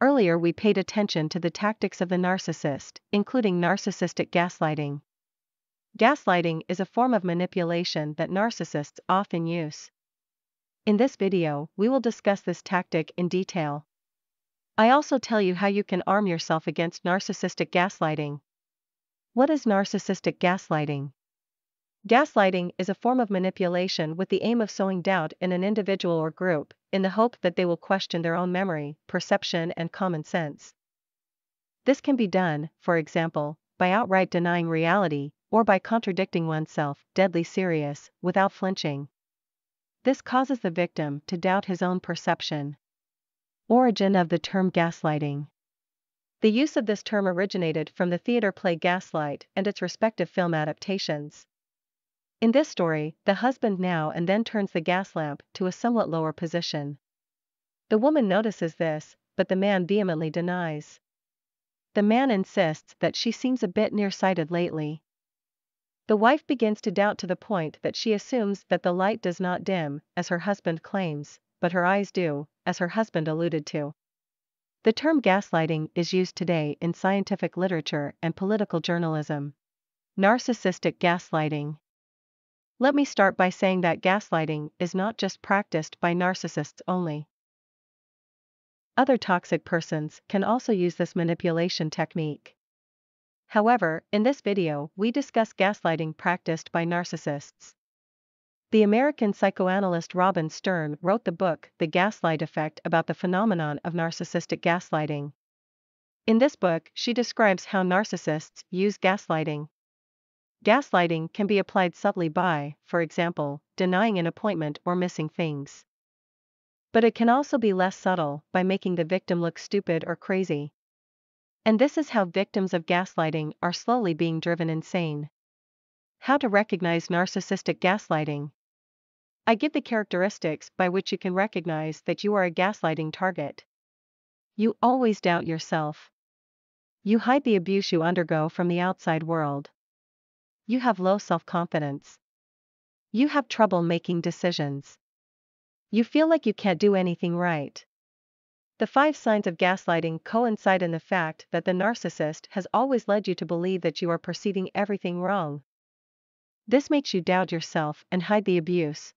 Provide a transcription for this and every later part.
Earlier we paid attention to the tactics of the narcissist, including narcissistic gaslighting. Gaslighting is a form of manipulation that narcissists often use. In this video, we will discuss this tactic in detail. I also tell you how you can arm yourself against narcissistic gaslighting. What is narcissistic gaslighting? Gaslighting is a form of manipulation with the aim of sowing doubt in an individual or group, in the hope that they will question their own memory, perception, and common sense. This can be done, for example, by outright denying reality, or by contradicting oneself, deadly serious, without flinching. This causes the victim to doubt his own perception. Origin of the term gaslighting. The use of this term originated from the theater play Gaslight and its respective film adaptations. In this story, the husband now and then turns the gas lamp to a somewhat lower position. The woman notices this, but the man vehemently denies. The man insists that she seems a bit nearsighted lately. The wife begins to doubt to the point that she assumes that the light does not dim, as her husband claims, but her eyes do, as her husband alluded to. The term gaslighting is used today in scientific literature and political journalism. Narcissistic gaslighting. Let me start by saying that gaslighting is not just practiced by narcissists only. Other toxic persons can also use this manipulation technique. However, in this video, we discuss gaslighting practiced by narcissists. The American psychoanalyst Robin Stern wrote the book The Gaslight Effect about the phenomenon of narcissistic gaslighting. In this book, she describes how narcissists use gaslighting. Gaslighting can be applied subtly by, for example, denying an appointment or missing things. But it can also be less subtle, by making the victim look stupid or crazy. And this is how victims of gaslighting are slowly being driven insane. How to recognize narcissistic gaslighting. I give the characteristics by which you can recognize that you are a gaslighting target. You always doubt yourself. You hide the abuse you undergo from the outside world. You have low self-confidence. You have trouble making decisions. You feel like you can't do anything right. The 5 signs of gaslighting coincide in the fact that the narcissist has always led you to believe that you are perceiving everything wrong. This makes you doubt yourself and hide the abuse.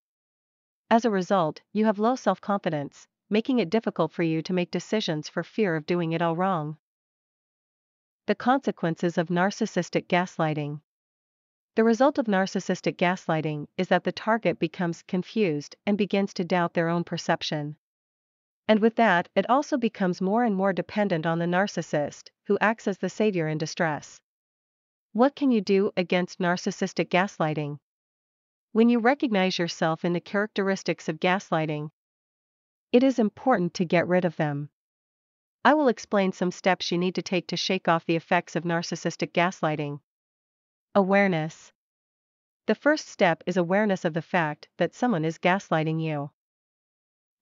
As a result, you have low self-confidence, making it difficult for you to make decisions for fear of doing it all wrong. The consequences of narcissistic gaslighting. The result of narcissistic gaslighting is that the target becomes confused and begins to doubt their own perception. And with that, it also becomes more and more dependent on the narcissist, who acts as the savior in distress. What can you do against narcissistic gaslighting? When you recognize yourself in the characteristics of gaslighting, it is important to get rid of them. I will explain some steps you need to take to shake off the effects of narcissistic gaslighting. Awareness. The first step is awareness of the fact that someone is gaslighting you.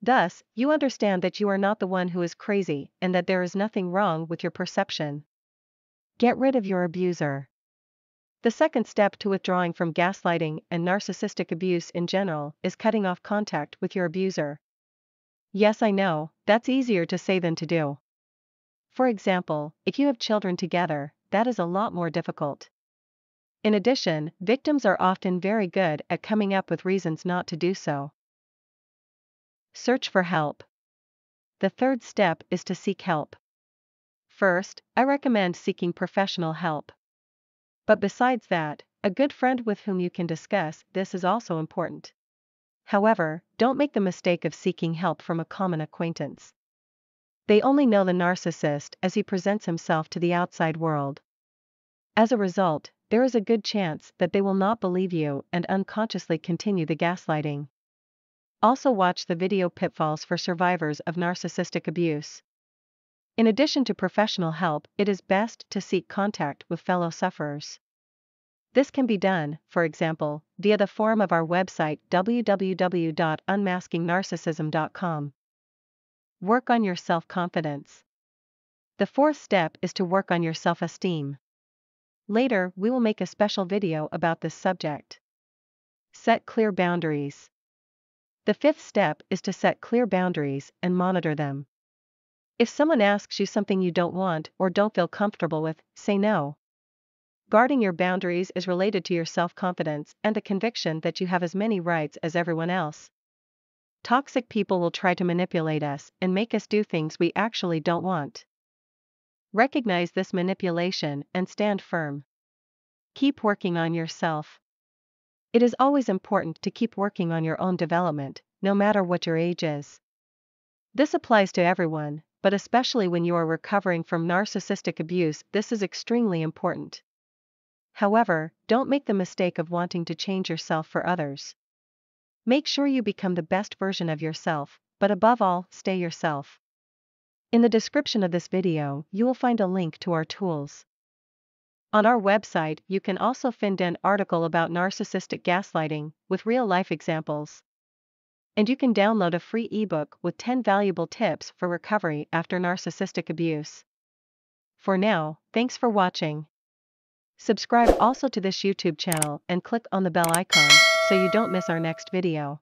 Thus, you understand that you are not the one who is crazy and that there is nothing wrong with your perception. Get rid of your abuser. The second step to withdrawing from gaslighting and narcissistic abuse in general is cutting off contact with your abuser. Yes, I know, that's easier to say than to do. For example, if you have children together, that is a lot more difficult. In addition, victims are often very good at coming up with reasons not to do so. Search for help. The third step is to seek help. First, I recommend seeking professional help. But besides that, a good friend with whom you can discuss this is also important. However, don't make the mistake of seeking help from a common acquaintance. They only know the narcissist as he presents himself to the outside world. As a result, there is a good chance that they will not believe you and unconsciously continue the gaslighting. Also watch the video Pitfalls for Survivors of Narcissistic Abuse. In addition to professional help, it is best to seek contact with fellow sufferers. This can be done, for example, via the forum of our website www.unmaskingnarcissism.com. Work on your self-confidence. The fourth step is to work on your self-esteem. Later, we will make a special video about this subject. Set clear boundaries. The fifth step is to set clear boundaries and monitor them. If someone asks you something you don't want or don't feel comfortable with, say no. Guarding your boundaries is related to your self-confidence and the conviction that you have as many rights as everyone else. Toxic people will try to manipulate us and make us do things we actually don't want. Recognize this manipulation and stand firm. Keep working on yourself. It is always important to keep working on your own development, no matter what your age is. This applies to everyone, but especially when you are recovering from narcissistic abuse, this is extremely important. However, don't make the mistake of wanting to change yourself for others. Make sure you become the best version of yourself, but above all, stay yourself. In the description of this video, you will find a link to our tools. On our website, you can also find an article about narcissistic gaslighting, with real-life examples. And you can download a free ebook with 10 valuable tips for recovery after narcissistic abuse. For now, thanks for watching. Subscribe also to this YouTube channel and click on the bell icon so you don't miss our next video.